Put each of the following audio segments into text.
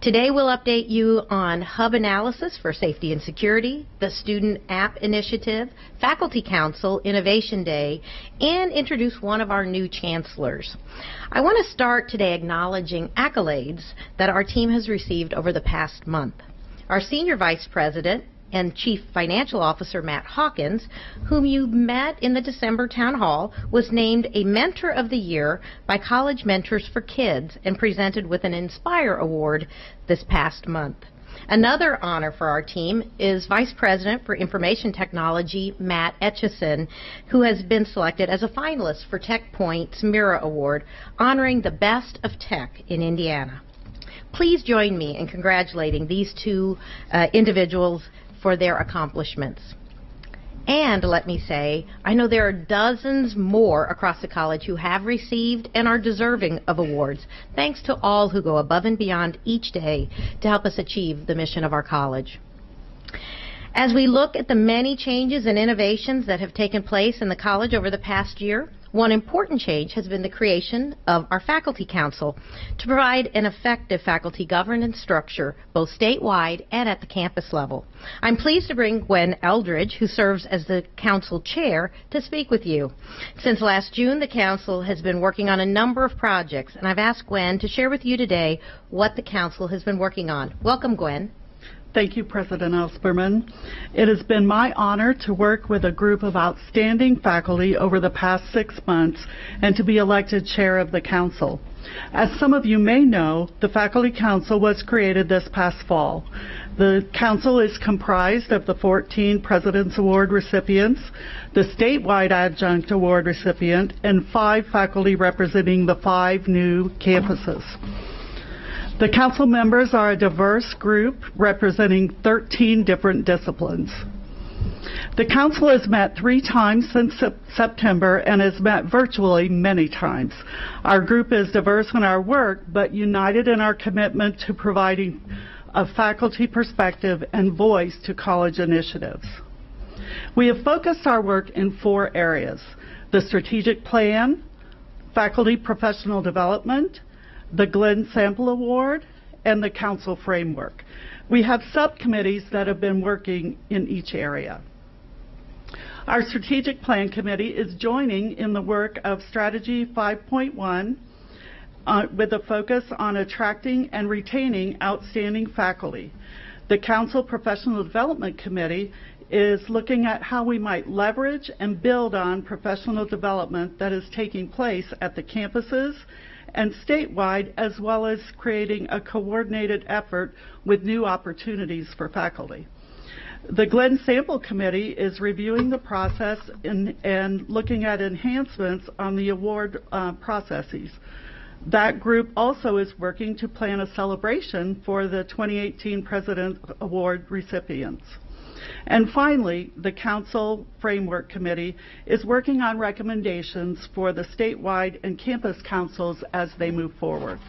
Today we'll update you on hub analysis for safety and security, the Student App Initiative, Faculty Council Innovation Day, and introduce one of our new chancellors. I want to start today acknowledging accolades that our team has received over the past month. Our Senior Vice President and Chief Financial Officer, Matt Hawkins, whom you met in the December Town Hall, was named a Mentor of the Year by College Mentors for Kids and presented with an Inspire Award this past month. Another honor for our team is Vice President for Information Technology, Matt Etchison, who has been selected as a finalist for TechPoint's Mira Award, honoring the best of tech in Indiana. Please join me in congratulating these two individuals for their accomplishments. And let me say, I know there are dozens more across the college who have received and are deserving of awards. Thanks to all who go above and beyond each day to help us achieve the mission of our college. As we look at the many changes and innovations that have taken place in the college over the past year, one important change has been the creation of our Faculty Council to provide an effective faculty governance structure both statewide and at the campus level. I'm pleased to bring Gwen Eldridge, who serves as the Council Chair, to speak with you. Since last June, the Council has been working on a number of projects, and I've asked Gwen to share with you today what the Council has been working on. Welcome, Gwen. Thank you, President Elsperman. It has been my honor to work with a group of outstanding faculty over the past 6 months and to be elected chair of the council. As some of you may know, the Faculty Council was created this past fall. The council is comprised of the 14 President's Award recipients, the statewide Adjunct Award recipient, and 5 faculty representing the 5 new campuses. The council members are a diverse group representing 13 different disciplines. The council has met 3 times since September and has met virtually many times. Our group is diverse in our work, but united in our commitment to providing a faculty perspective and voice to college initiatives. We have focused our work in 4 areas: the strategic plan, faculty professional development, the Glenn Sample Award, and the council framework. We have subcommittees that have been working in each area. Our strategic plan committee is joining in the work of Strategy 5.1 with a focus on attracting and retaining outstanding faculty. The council professional development committee is looking at how we might leverage and build on professional development that is taking place at the campuses and statewide, as well as creating a coordinated effort with new opportunities for faculty. The Glenn Sample Committee is reviewing the process and looking at enhancements on the award processes. That group also is working to plan a celebration for the 2018 President's Award recipients. And finally, the Council Framework Committee is working on recommendations for the statewide and campus councils as they move forward.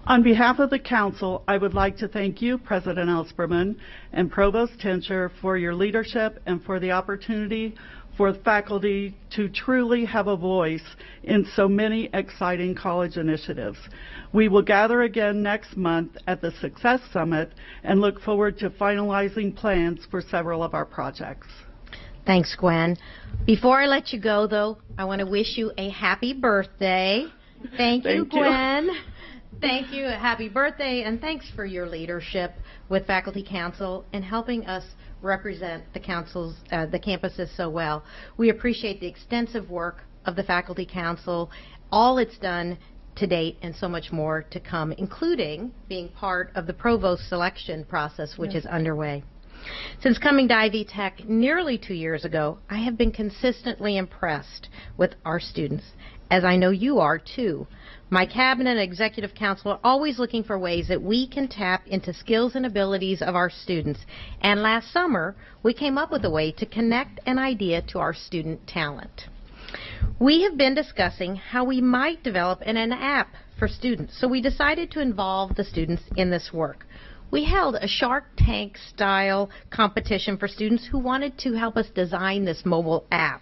On behalf of the Council, I would like to thank you, President Elsperman and Provost Tincher, for your leadership and for the opportunity for faculty to truly have a voice in so many exciting college initiatives. We will gather again next month at the Success Summit and look forward to finalizing plans for several of our projects. Thanks, Gwen. Before I let you go, though, I want to wish you a happy birthday. Thank you, Gwen. Thank you. Happy birthday, and thanks for your leadership with Faculty Council and helping us represent the councils, the campuses so well. We appreciate the extensive work of the Faculty Council, all it's done to date, and so much more to come, including being part of the provost selection process, which is underway. Since coming to Ivy Tech nearly 2 years ago, I have been consistently impressed with our students, as I know you are too. My cabinet and executive council are always looking for ways that we can tap into skills and abilities of our students. And last summer, we came up with a way to connect an idea to our student talent. We have been discussing how we might develop an app for students, so we decided to involve the students in this work. We held a Shark Tank style competition for students who wanted to help us design this mobile app.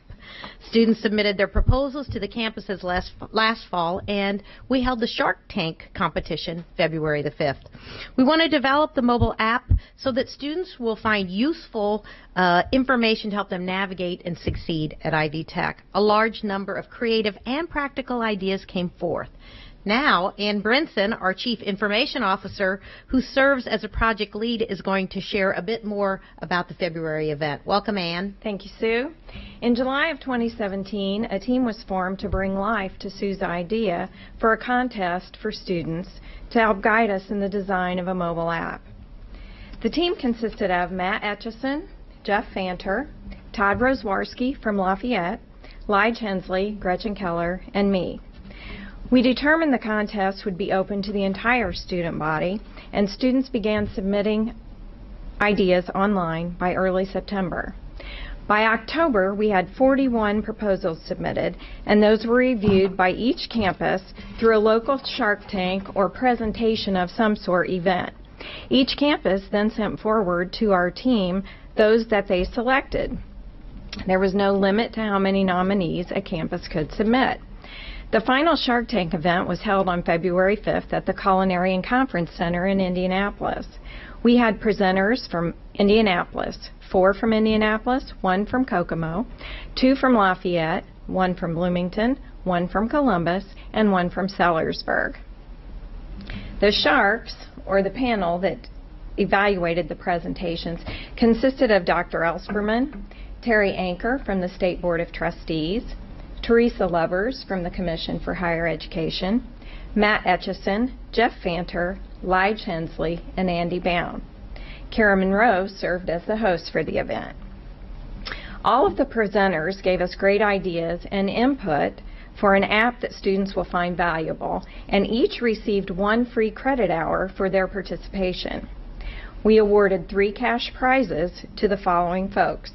Students submitted their proposals to the campuses last fall, and we held the Shark Tank competition February the 5th. We want to develop the mobile app so that students will find useful information to help them navigate and succeed at Ivy Tech. A large number of creative and practical ideas came forth. Now, Ann Brinson, our Chief Information Officer, who serves as a project lead, is going to share a bit more about the February event. Welcome, Ann. Thank you, Sue. In July of 2017, a team was formed to bring life to Sue's idea for a contest for students to help guide us in the design of a mobile app. The team consisted of Matt Etchison, Jeff Fanter, Todd Rosewarski from Lafayette, Lige Hensley, Gretchen Keller, and me. We determined the contest would be open to the entire student body, and students began submitting ideas online by early September. By October, we had 41 proposals submitted, and those were reviewed by each campus through a local Shark Tank or presentation of some sort event. Each campus then sent forward to our team those that they selected. There was no limit to how many nominees a campus could submit. The final Shark Tank event was held on February 5th at the Culinary and Conference Center in Indianapolis. We had presenters from Indianapolis, 4 from Indianapolis, 1 from Kokomo, 2 from Lafayette, 1 from Bloomington, 1 from Columbus, and 1 from Sellersburg. The Sharks, or the panel that evaluated the presentations, consisted of Dr. Elsperman, Terry Anker from the State Board of Trustees, Teresa Lovers from the Commission for Higher Education, Matt Etchison, Jeff Fanter, Lige Hensley, and Andy Bound. Kara Monroe served as the host for the event. All of the presenters gave us great ideas and input for an app that students will find valuable, and each received 1 free credit hour for their participation. We awarded 3 cash prizes to the following folks.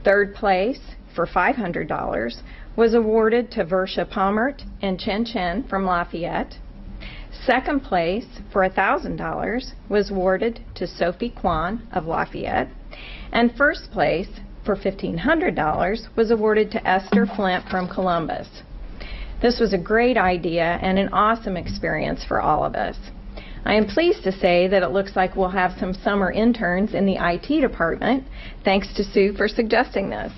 Third place, for $500, was awarded to Versha Palmert and Chen Chen from Lafayette. Second place, for $1,000, was awarded to Sophie Kwan of Lafayette. And first place, for $1,500, was awarded to Esther Flint from Columbus. This was a great idea and an awesome experience for all of us. I am pleased to say that it looks like we'll have some summer interns in the IT department. Thanks to Sue for suggesting this.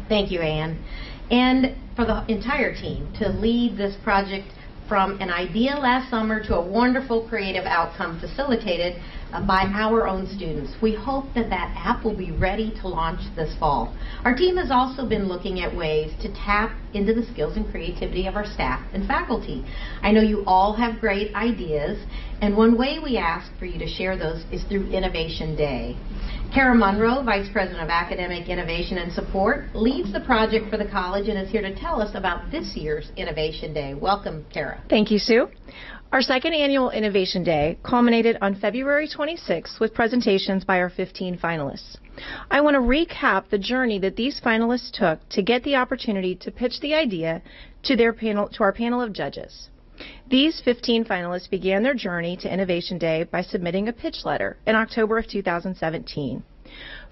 Thank you, Ann. And for the entire team to lead this project from an idea last summer to a wonderful creative outcome facilitated by our own students. We hope that that app will be ready to launch this fall. Our team has also been looking at ways to tap into the skills and creativity of our staff and faculty. I know you all have great ideas, and one way we ask for you to share those is through Innovation Day. Kara Monroe, Vice President of Academic Innovation and Support, leads the project for the college and is here to tell us about this year's Innovation Day. Welcome, Kara. Thank you, Sue. Our second annual Innovation Day culminated on February 26th with presentations by our 15 finalists. I want to recap the journey that these finalists took to get the opportunity to pitch the idea to our panel of judges. These 15 finalists began their journey to Innovation Day by submitting a pitch letter in October of 2017.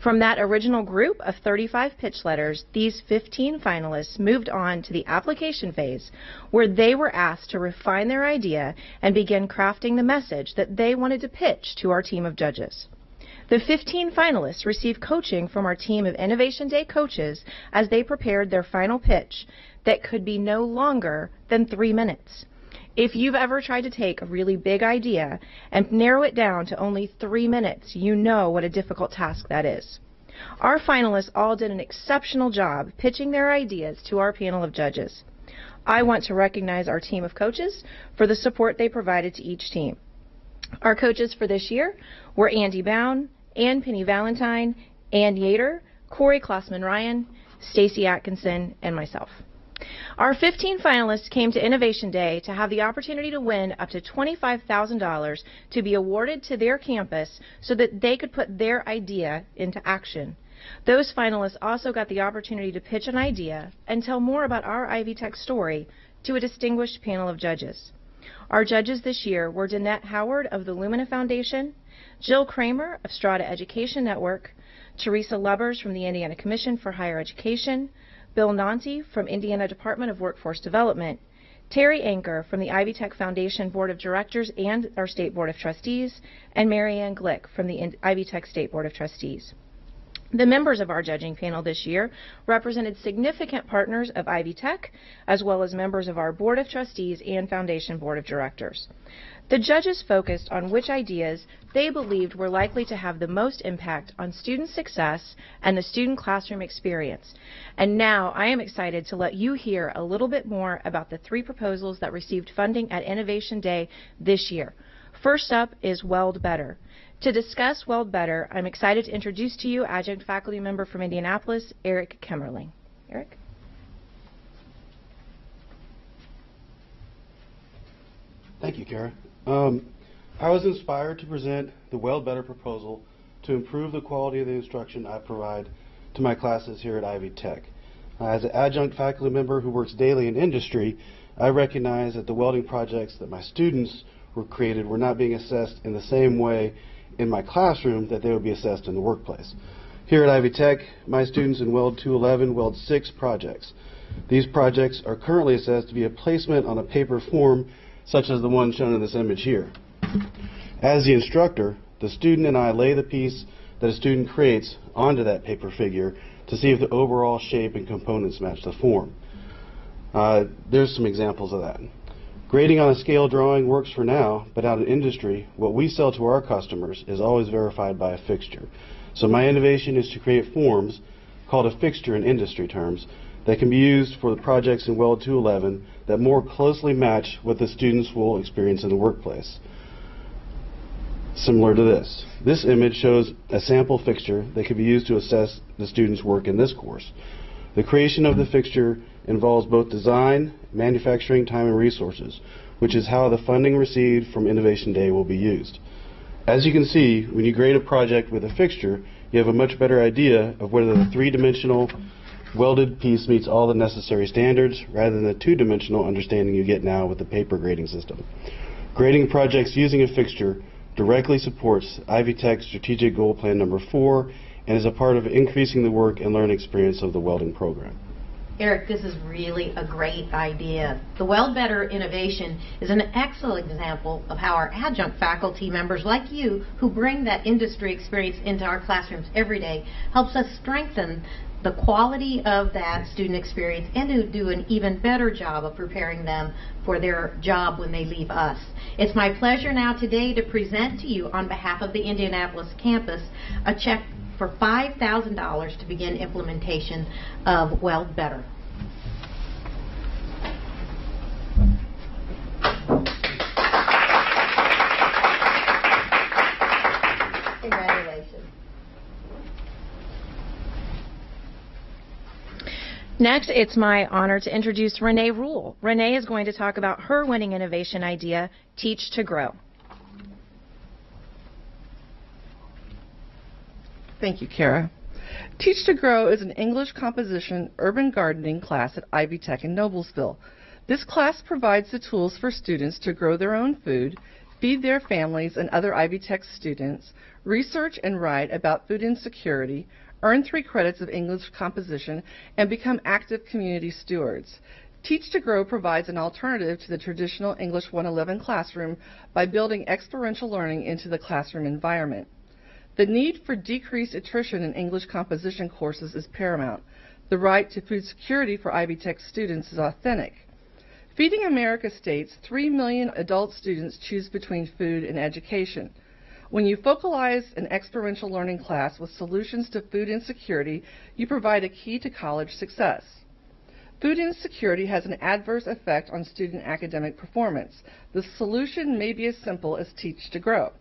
From that original group of 35 pitch letters, these 15 finalists moved on to the application phase, where they were asked to refine their idea and begin crafting the message that they wanted to pitch to our team of judges. The 15 finalists received coaching from our team of Innovation Day coaches as they prepared their final pitch that could be no longer than 3 minutes. If you've ever tried to take a really big idea and narrow it down to only 3 minutes, you know what a difficult task that is. Our finalists all did an exceptional job pitching their ideas to our panel of judges. I want to recognize our team of coaches for the support they provided to each team. Our coaches for this year were Andy Bound, Ann Penny Valentine, Ann Yater, Corey Klossman-Ryan, Stacy Atkinson, and myself. Our 15 finalists came to Innovation Day to have the opportunity to win up to $25,000 to be awarded to their campus so that they could put their idea into action. Those finalists also got the opportunity to pitch an idea and tell more about our Ivy Tech story to a distinguished panel of judges. Our judges this year were Danette Howard of the Lumina Foundation, Jill Kramer of Strata Education Network, Teresa Lubbers from the Indiana Commission for Higher Education, Bill Nanti from Indiana Department of Workforce Development, Terry Anker from the Ivy Tech Foundation Board of Directors and our State Board of Trustees, and Mary Ann Glick from the Ivy Tech State Board of Trustees. The members of our judging panel this year represented significant partners of Ivy Tech, as well as members of our Board of Trustees and Foundation Board of Directors. The judges focused on which ideas they believed were likely to have the most impact on student success and the student classroom experience. And now I am excited to let you hear a little bit more about the 3 proposals that received funding at Innovation Day this year. First up is Weld Better. To discuss Weld Better, I'm excited to introduce to you adjunct faculty member from Indianapolis, Eric Kemmerling. Eric? Thank you, Kara. I was inspired to present the Weld Better proposal to improve the quality of the instruction I provide to my classes here at Ivy Tech. As an adjunct faculty member who works daily in industry, I recognize that the welding projects that my students were created were not being assessed in the same way in my classroom that they would be assessed in the workplace. Here at Ivy Tech, my students in Weld 211 weld 6 projects. These projects are currently assessed via placement on a paper form such as the one shown in this image here. As the instructor, the student and I lay the piece that a student creates onto that paper figure to see if the overall shape and components match the form. There's some examples of that. Grading on a scale drawing works for now, but out in industry, what we sell to our customers is always verified by a fixture. So my innovation is to create forms, called a fixture in industry terms, that can be used for the projects in Weld 211 that more closely match what the students will experience in the workplace. Similar to this. This image shows a sample fixture that can be used to assess the students' work in this course. The creation of the fixture involves both design, manufacturing, time, and resources, which is how the funding received from Innovation Day will be used. As you can see, when you grade a project with a fixture, you have a much better idea of whether the 3-dimensional welded piece meets all the necessary standards rather than the 2-dimensional understanding you get now with the paper grading system. Grading projects using a fixture directly supports Ivy Tech's strategic goal plan number 4 and is a part of increasing the work and learning experience of the welding program. Eric, this is really a great idea. The Weld Better innovation is an excellent example of how our adjunct faculty members like you who bring that industry experience into our classrooms every day helps us strengthen the quality of that student experience and to do an even better job of preparing them for their job when they leave us. It's my pleasure now today to present to you on behalf of the Indianapolis campus a check for $5,000 to begin implementation of Weld Better. Congratulations. Next, it's my honor to introduce Renee Rule. Renee is going to talk about her winning innovation idea, Teach to Grow. Thank you, Kara. Teach to Grow is an English composition urban gardening class at Ivy Tech in Noblesville. This class provides the tools for students to grow their own food, feed their families and other Ivy Tech students, research and write about food insecurity, earn 3 credits of English composition, and become active community stewards. Teach to Grow provides an alternative to the traditional English 111 classroom by building experiential learning into the classroom environment. The need for decreased attrition in English composition courses is paramount. The right to food security for Ivy Tech students is authentic. Feeding America states 3 million adult students choose between food and education. When you focalize an experiential learning class with solutions to food insecurity, you provide a key to college success. Food insecurity has an adverse effect on student academic performance. The solution may be as simple as Teach to Grow.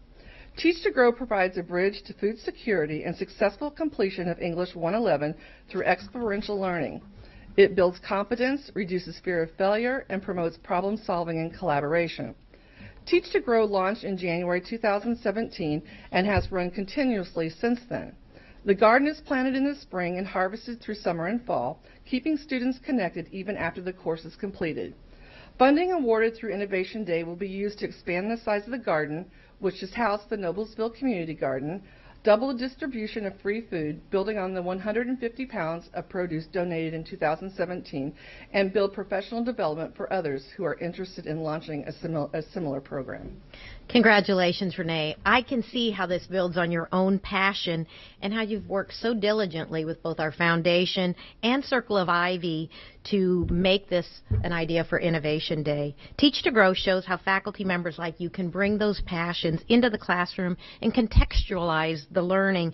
Teach to Grow provides a bridge to food security and successful completion of English 111 through experiential learning. It builds confidence, reduces fear of failure, and promotes problem solving and collaboration. Teach to Grow launched in January 2017 and has run continuously since then. The garden is planted in the spring and harvested through summer and fall, keeping students connected even after the course is completed. Funding awarded through Innovation Day will be used to expand the size of the garden, which has housed the Noblesville Community Garden, double the distribution of free food, building on the 150 pounds of produce donated in 2017, and build professional development for others who are interested in launching a similar program. Congratulations, Renee. I can see how this builds on your own passion and how you've worked so diligently with both our foundation and Circle of Ivy to make this an idea for Innovation Day. Teach to Grow shows how faculty members like you can bring those passions into the classroom and contextualize the learning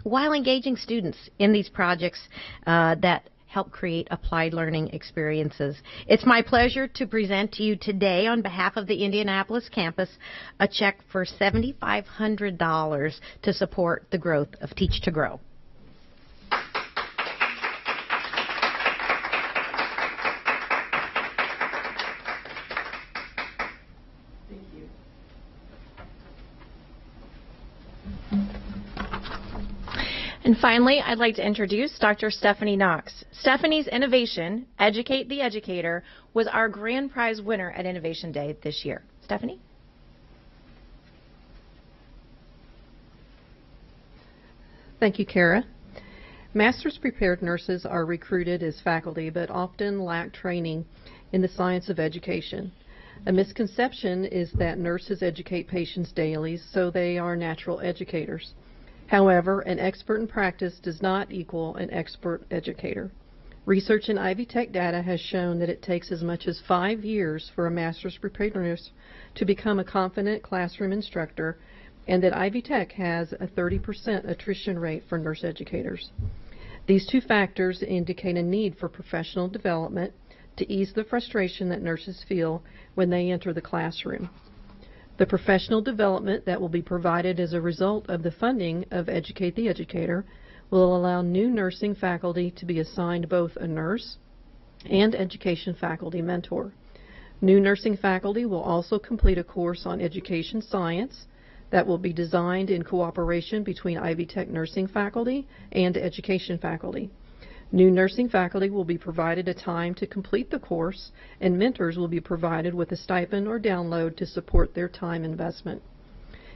while engaging students in these projects that help create applied learning experiences. It's my pleasure to present to you today on behalf of the Indianapolis campus a check for $7,500 to support the growth of Teach to Grow. And finally, I'd like to introduce Dr. Stephanie Knox. Stephanie's innovation, Educate the Educator, was our grand prize winner at Innovation Day this year. Stephanie? Thank you, Kara. Master's prepared nurses are recruited as faculty but often lack training in the science of education. A misconception is that nurses educate patients daily, so they are natural educators. However, an expert in practice does not equal an expert educator. Research in Ivy Tech data has shown that it takes as much as 5 years for a master's prepared nurse to become a confident classroom instructor, and that Ivy Tech has a 30% attrition rate for nurse educators. These two factors indicate a need for professional development to ease the frustration that nurses feel when they enter the classroom. The professional development that will be provided as a result of the funding of Educate the Educator will allow new nursing faculty to be assigned both a nurse and education faculty mentor. New nursing faculty will also complete a course on education science that will be designed in cooperation between Ivy Tech nursing faculty and education faculty. New nursing faculty will be provided a time to complete the course, and mentors will be provided with a stipend or download to support their time investment.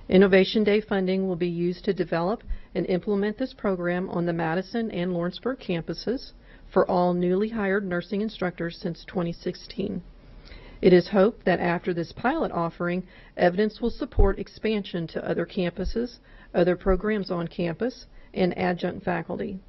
Innovation Day funding will be used to develop and implement this program on the Madison and Lawrenceburg campuses for all newly hired nursing instructors since 2016. It is hoped that after this pilot offering, evidence will support expansion to other campuses, other programs on campus, and adjunct faculty,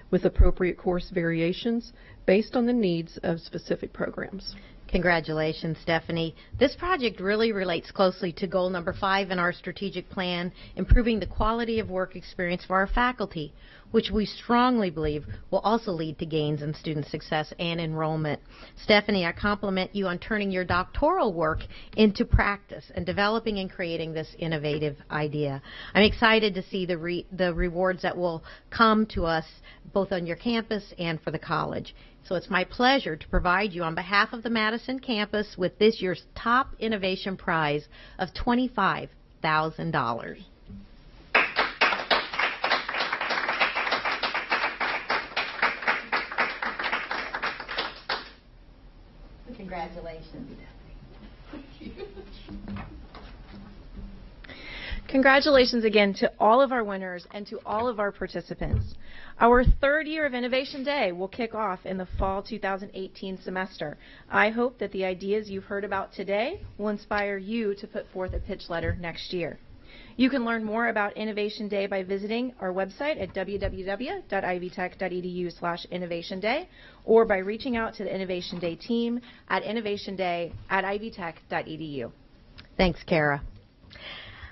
with appropriate course variations based on the needs of specific programs. Congratulations, Stephanie. This project really relates closely to goal number 5 in our strategic plan, improving the quality of work experience for our faculty, which we strongly believe will also lead to gains in student success and enrollment. Stephanie, I compliment you on turning your doctoral work into practice and developing and creating this innovative idea. I'm excited to see the rewards that will come to us both on your campus and for the college. So it's my pleasure to provide you on behalf of the Madison campus with this year's top innovation prize of $25,000. Congratulations. Congratulations again to all of our winners and to all of our participants. Our third year of Innovation Day will kick off in the fall 2018 semester. I hope that the ideas you've heard about today will inspire you to put forth a pitch letter next year. You can learn more about Innovation Day by visiting our website at www.ivytech.edu/Innovation Day or by reaching out to the Innovation Day team at innovationday@ivytech.edu. Thanks, Kara.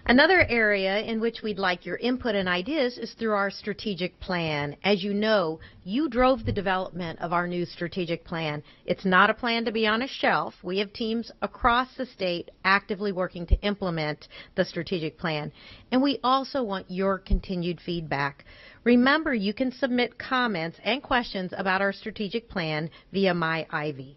Another area in which we'd like your input and ideas is through our strategic plan. As you know, you drove the development of our new strategic plan. It's not a plan to be on a shelf. We have teams across the state actively working to implement the strategic plan. And we also want your continued feedback. Remember, you can submit comments and questions about our strategic plan via My Ivy.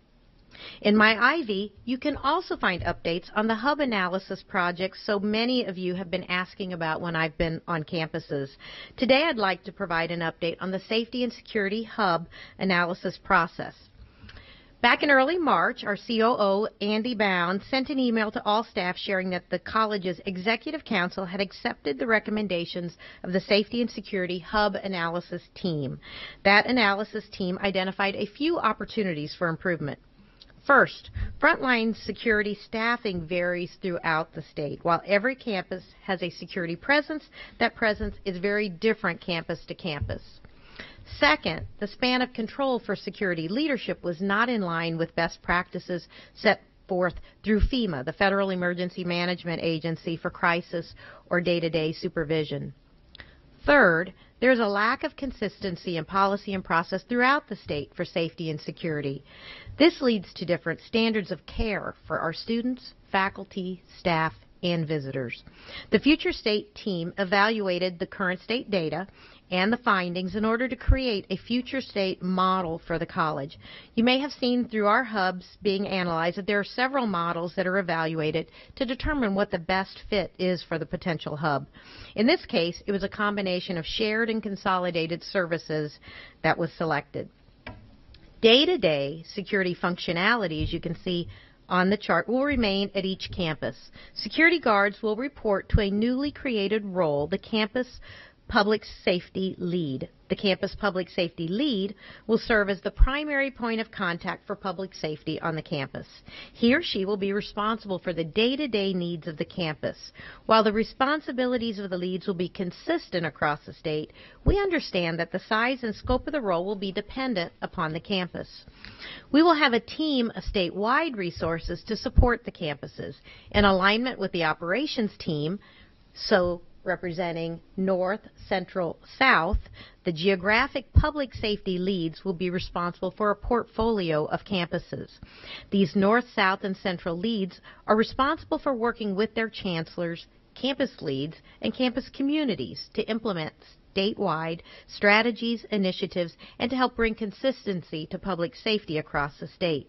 In My Ivy, you can also find updates on the Hub Analysis project so many of you have been asking about when I've been on campuses. Today I'd like to provide an update on the Safety and Security Hub Analysis process. Back in early March, our COO, Andy Bound, sent an email to all staff sharing that the college's Executive Council had accepted the recommendations of the Safety and Security Hub Analysis Team. That analysis team identified a few opportunities for improvement. First, frontline security staffing varies throughout the state. While every campus has a security presence, that presence is very different campus to campus. Second, the span of control for security leadership was not in line with best practices set forth through FEMA, the Federal Emergency Management Agency for Crisis or Day-to-Day Supervision. Third, there is a lack of consistency in policy and process throughout the state for safety and security. This leads to different standards of care for our students, faculty, staff, and visitors. The Future State team evaluated the current state data and the findings in order to create a future state model for the college. You may have seen through our hubs being analyzed that there are several models that are evaluated to determine what the best fit is for the potential hub. In this case, it was a combination of shared and consolidated services that was selected. Day-to-day security functionality, as you can see on the chart, will remain at each campus. Security guards will report to a newly created role, the Campus Public Safety Lead. The Campus Public Safety Lead will serve as the primary point of contact for public safety on the campus. He or she will be responsible for the day-to-day needs of the campus. While the responsibilities of the leads will be consistent across the state, we understand that the size and scope of the role will be dependent upon the campus. We will have a team of statewide resources to support the campuses in alignment with the operations team, so representing North, Central, South, the geographic public safety leads will be responsible for a portfolio of campuses. These North, South, and Central leads are responsible for working with their chancellors, campus leads, and campus communities to implement statewide strategies, initiatives, and to help bring consistency to public safety across the state.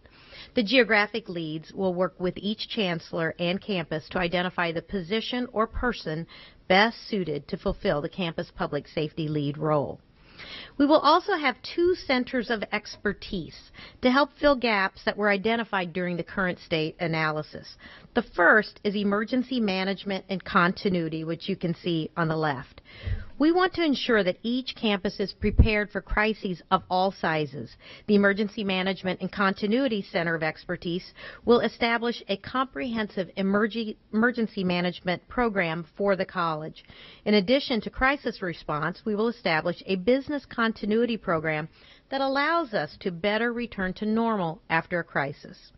The geographic leads will work with each chancellor and campus to identify the position or person best suited to fulfill the campus public safety lead role. We will also have 2 centers of expertise to help fill gaps that were identified during the current state analysis. The first is emergency management and continuity, which you can see on the left. We want to ensure that each campus is prepared for crises of all sizes. The Emergency Management and Continuity Center of Expertise will establish a comprehensive emergency management program for the college. In addition to crisis response, we will establish a business continuity program that allows us to better return to normal after a crisis.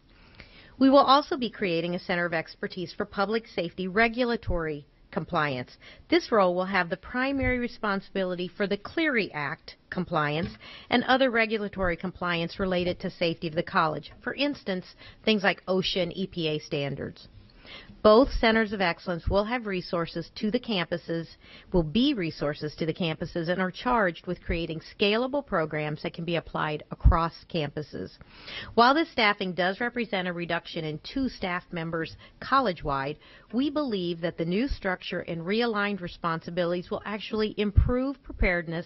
We will also be creating a center of expertise for public safety regulatory compliance. This role will have the primary responsibility for the Clery Act compliance and other regulatory compliance related to safety of the college. For instance, things like OSHA and EPA standards. Both centers of excellence will have resources to the campuses, and are charged with creating scalable programs that can be applied across campuses. While this staffing does represent a reduction in 2 staff members college-wide, we believe that the new structure and realigned responsibilities will actually improve preparedness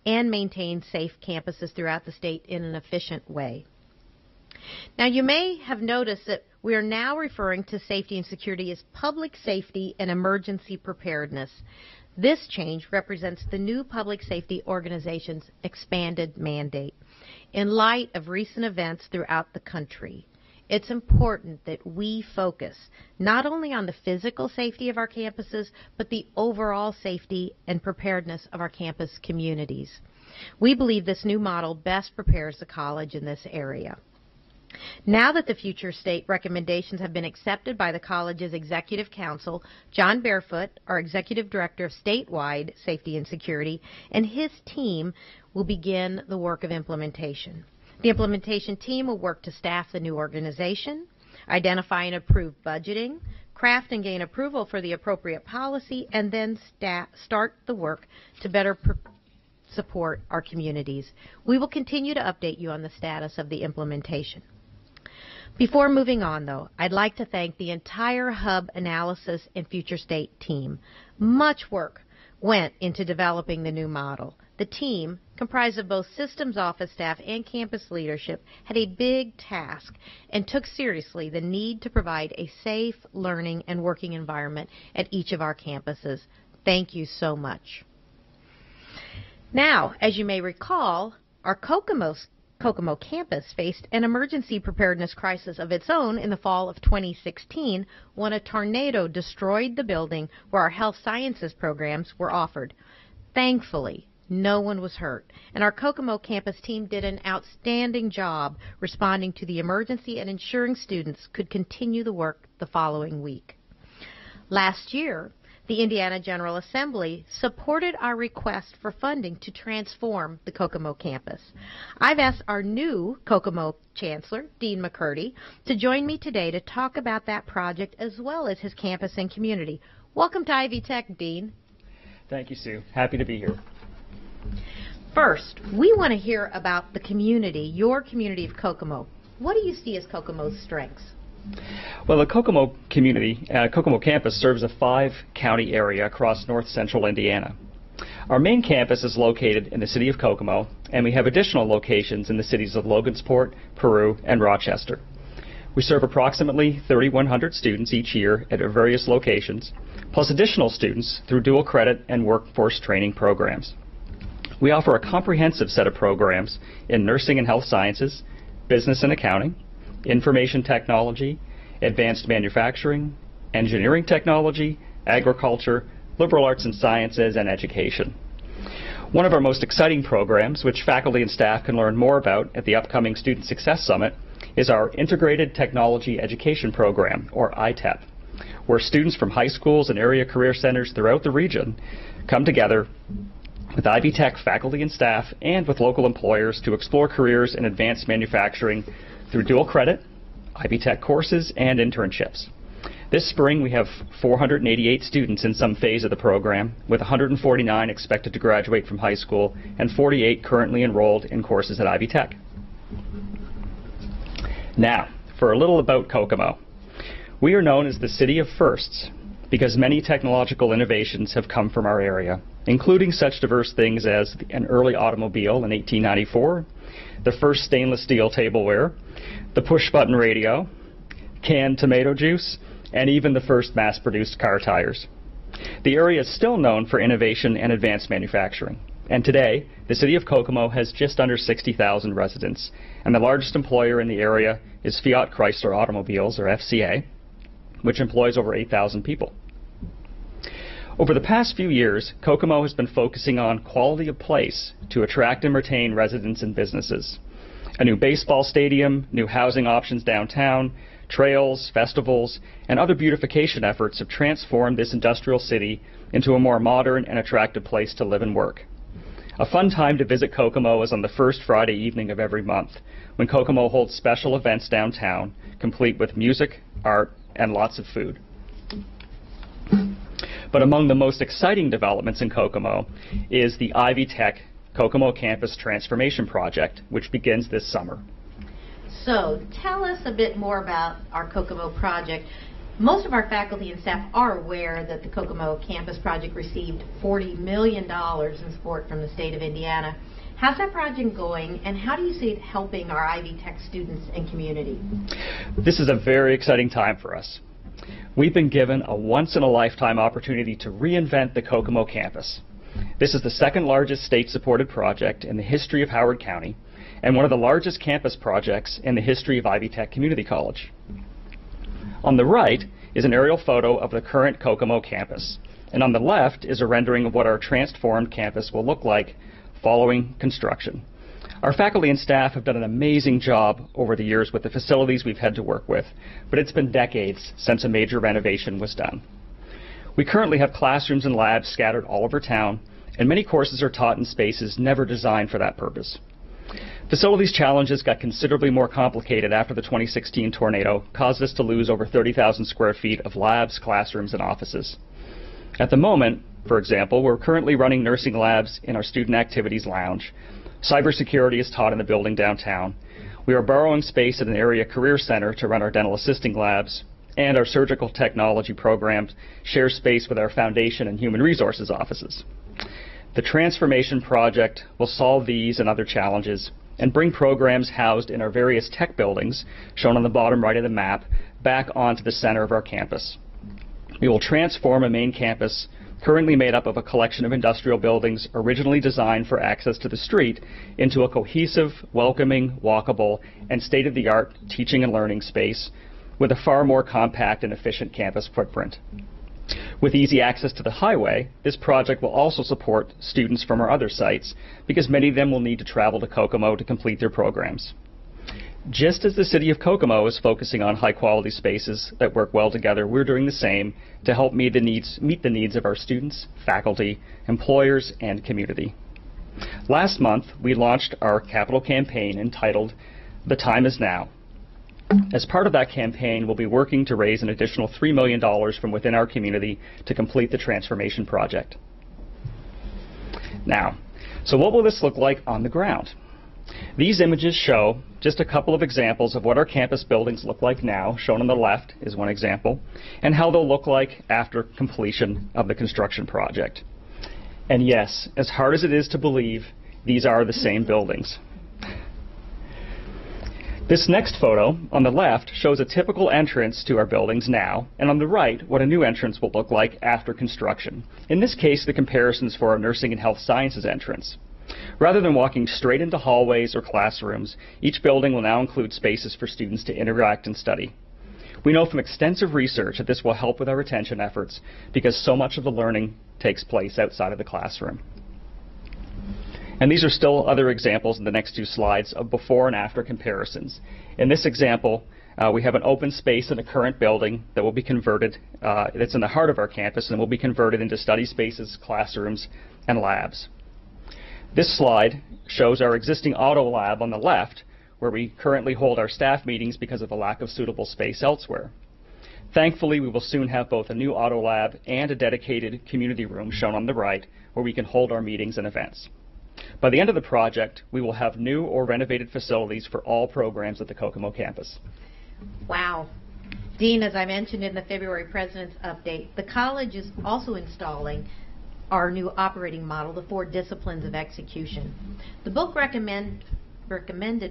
and maintain safe campuses throughout the state in an efficient way. Now, you may have noticed that we are now referring to safety and security as public safety and emergency preparedness. This change represents the new public safety organization's expanded mandate. In light of recent events throughout the country, it's important that we focus not only on the physical safety of our campuses, but the overall safety and preparedness of our campus communities. We believe this new model best prepares the college in this area. Now that the future state recommendations have been accepted by the college's Executive Council, John Barefoot, our Executive Director of Statewide Safety and Security, and his team will begin the work of implementation. The implementation team will work to staff the new organization, identify and approve budgeting, craft and gain approval for the appropriate policy, and then start the work to better support our communities. We will continue to update you on the status of the implementation. Before moving on, though, I'd like to thank the entire Hub Analysis and Future State team. Much work went into developing the new model. The team, comprised of both systems office staff and campus leadership, had a big task and took seriously the need to provide a safe learning and working environment at each of our campuses. Thank you so much. Now, as you may recall, our Kokomo campus faced an emergency preparedness crisis of its own in the fall of 2016 when a tornado destroyed the building where our health sciences programs were offered. Thankfully, no one was hurt, and our Kokomo campus team did an outstanding job responding to the emergency and ensuring students could continue the work the following week. Last year, the Indiana General Assembly supported our request for funding to transform the Kokomo campus. I've asked our new Kokomo Chancellor, Dean McCurdy, to join me today to talk about that project as well as his campus and community. Welcome to Ivy Tech, Dean. Thank you, Sue. Happy to be here. First, we want to hear about the community, your community of Kokomo. What do you see as Kokomo's strengths? Well, the Kokomo community, Kokomo campus serves a 5-county area across north-central Indiana. Our main campus is located in the city of Kokomo, and we have additional locations in the cities of Logansport, Peru, and Rochester. We serve approximately 3,100 students each year at our various locations, plus additional students through dual credit and workforce training programs. We offer a comprehensive set of programs in nursing and health sciences, business and accounting, information technology, advanced manufacturing, engineering technology, agriculture, liberal arts and sciences, and education. One of our most exciting programs, which faculty and staff can learn more about at the upcoming Student Success Summit, is our Integrated Technology Education Program, or ITEP, where students from high schools and area career centers throughout the region come together with Ivy Tech faculty and staff and with local employers to explore careers in advanced manufacturing through dual credit, Ivy Tech courses, and internships. This spring we have 488 students in some phase of the program, with 149 expected to graduate from high school and 48 currently enrolled in courses at Ivy Tech. Now, for a little about Kokomo. We are known as the City of Firsts because many technological innovations have come from our area, including such diverse things as an early automobile in 1894, the first stainless steel tableware, the push-button radio, canned tomato juice, and even the first mass-produced car tires. The area is still known for innovation and advanced manufacturing. And today, the city of Kokomo has just under 60,000 residents, and the largest employer in the area is Fiat Chrysler Automobiles, or FCA, which employs over 8,000 people. Over the past few years, Kokomo has been focusing on quality of place to attract and retain residents and businesses. A new baseball stadium, new housing options downtown, trails, festivals, and other beautification efforts have transformed this industrial city into a more modern and attractive place to live and work. A fun time to visit Kokomo is on the first Friday evening of every month, when Kokomo holds special events downtown, complete with music, art, and lots of food. But among the most exciting developments in Kokomo is the Ivy Tech Kokomo Campus Transformation Project, which begins this summer. So tell us a bit more about our Kokomo project. Most of our faculty and staff are aware that the Kokomo Campus Project received $40 million in support from the state of Indiana. How's that project going, and how do you see it helping our Ivy Tech students and community? This is a very exciting time for us. We've been given a once-in-a-lifetime opportunity to reinvent the Kokomo campus. This is the second largest state-supported project in the history of Howard County and one of the largest campus projects in the history of Ivy Tech Community College. On the right is an aerial photo of the current Kokomo campus, and on the left is a rendering of what our transformed campus will look like following construction. Our faculty and staff have done an amazing job over the years with the facilities we've had to work with, but it's been decades since a major renovation was done. We currently have classrooms and labs scattered all over town, and many courses are taught in spaces never designed for that purpose. Facilities challenges got considerably more complicated after the 2016 tornado caused us to lose over 30,000 square feet of labs, classrooms, and offices. At the moment, for example, we're currently running nursing labs in our student activities lounge. Cybersecurity is taught in the building downtown. We are borrowing space at an area career center to run our dental assisting labs, and our surgical technology programs share space with our foundation and human resources offices. The transformation project will solve these and other challenges and bring programs housed in our various tech buildings, shown on the bottom right of the map, back onto the center of our campus. We will transform a main campus currently made up of a collection of industrial buildings originally designed for access to the street into a cohesive, welcoming, walkable, and state-of-the-art teaching and learning space with a far more compact and efficient campus footprint. With easy access to the highway, this project will also support students from our other sites because many of them will need to travel to Kokomo to complete their programs. Just as the City of Kokomo is focusing on high-quality spaces that work well together, we're doing the same to help meet the needs of our students, faculty, employers, and community. Last month, we launched our capital campaign entitled The Time Is Now. As part of that campaign, we'll be working to raise an additional $3 million from within our community to complete the transformation project. Now, so what will this look like on the ground? These images show just a couple of examples of what our campus buildings look like now, shown on the left is one example, and how they'll look like after completion of the construction project. And yes, as hard as it is to believe, these are the same buildings. This next photo on the left shows a typical entrance to our buildings now, and on the right, what a new entrance will look like after construction. In this case, the comparison is for our nursing and health sciences entrance. Rather than walking straight into hallways or classrooms, each building will now include spaces for students to interact and study. We know from extensive research that this will help with our retention efforts because so much of the learning takes place outside of the classroom. And these are still other examples in the next two slides of before and after comparisons. In this example, we have an open space in a current building that will be converted, that's in the heart of our campus, and will be converted into study spaces, classrooms, and labs. This slide shows our existing auto lab on the left, where we currently hold our staff meetings because of a lack of suitable space elsewhere. Thankfully, we will soon have both a new auto lab and a dedicated community room shown on the right, where we can hold our meetings and events. By the end of the project, we will have new or renovated facilities for all programs at the Kokomo campus. Wow. Dean, as I mentioned in the February President's Update, the college is also installing our new operating model, the 4 disciplines of execution. The book recommended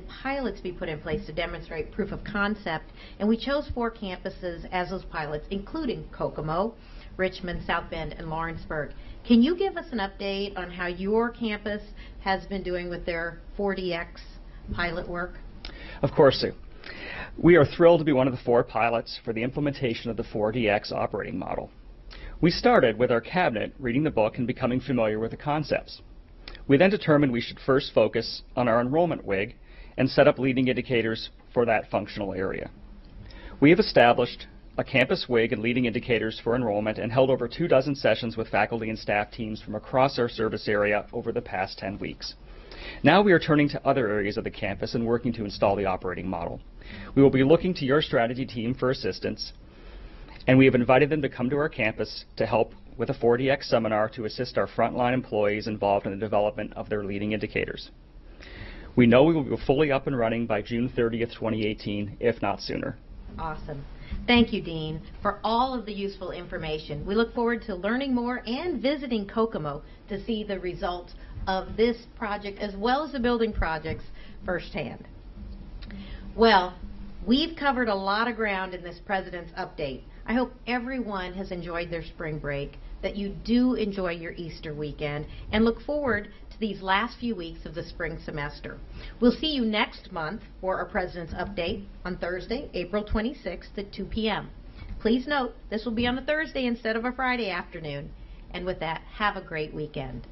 pilots be put in place to demonstrate proof of concept, and we chose 4 campuses as those pilots, including Kokomo, Richmond, South Bend, and Lawrenceburg. Can you give us an update on how your campus has been doing with their 4DX pilot work? Of course, Sue. We are thrilled to be one of the 4 pilots for the implementation of the 4DX operating model. We started with our cabinet reading the book and becoming familiar with the concepts. We then determined we should first focus on our enrollment WIG and set up leading indicators for that functional area. We have established a campus WIG and leading indicators for enrollment and held over 24 sessions with faculty and staff teams from across our service area over the past 10 weeks. Now we are turning to other areas of the campus and working to install the operating model. We will be looking to your strategy team for assistance, and we have invited them to come to our campus to help with a 4DX seminar to assist our frontline employees involved in the development of their leading indicators. We know we will be fully up and running by June 30th, 2018, if not sooner. Awesome. Thank you, Dean, for all of the useful information. We look forward to learning more and visiting Kokomo to see the results of this project as well as the building projects firsthand. Well, we've covered a lot of ground in this President's Update. I hope everyone has enjoyed their spring break, that you do enjoy your Easter weekend, and look forward to these last few weeks of the spring semester. We'll see you next month for our President's Update on Thursday, April 26th at 2 p.m. Please note, this will be on a Thursday instead of a Friday afternoon. And with that, have a great weekend.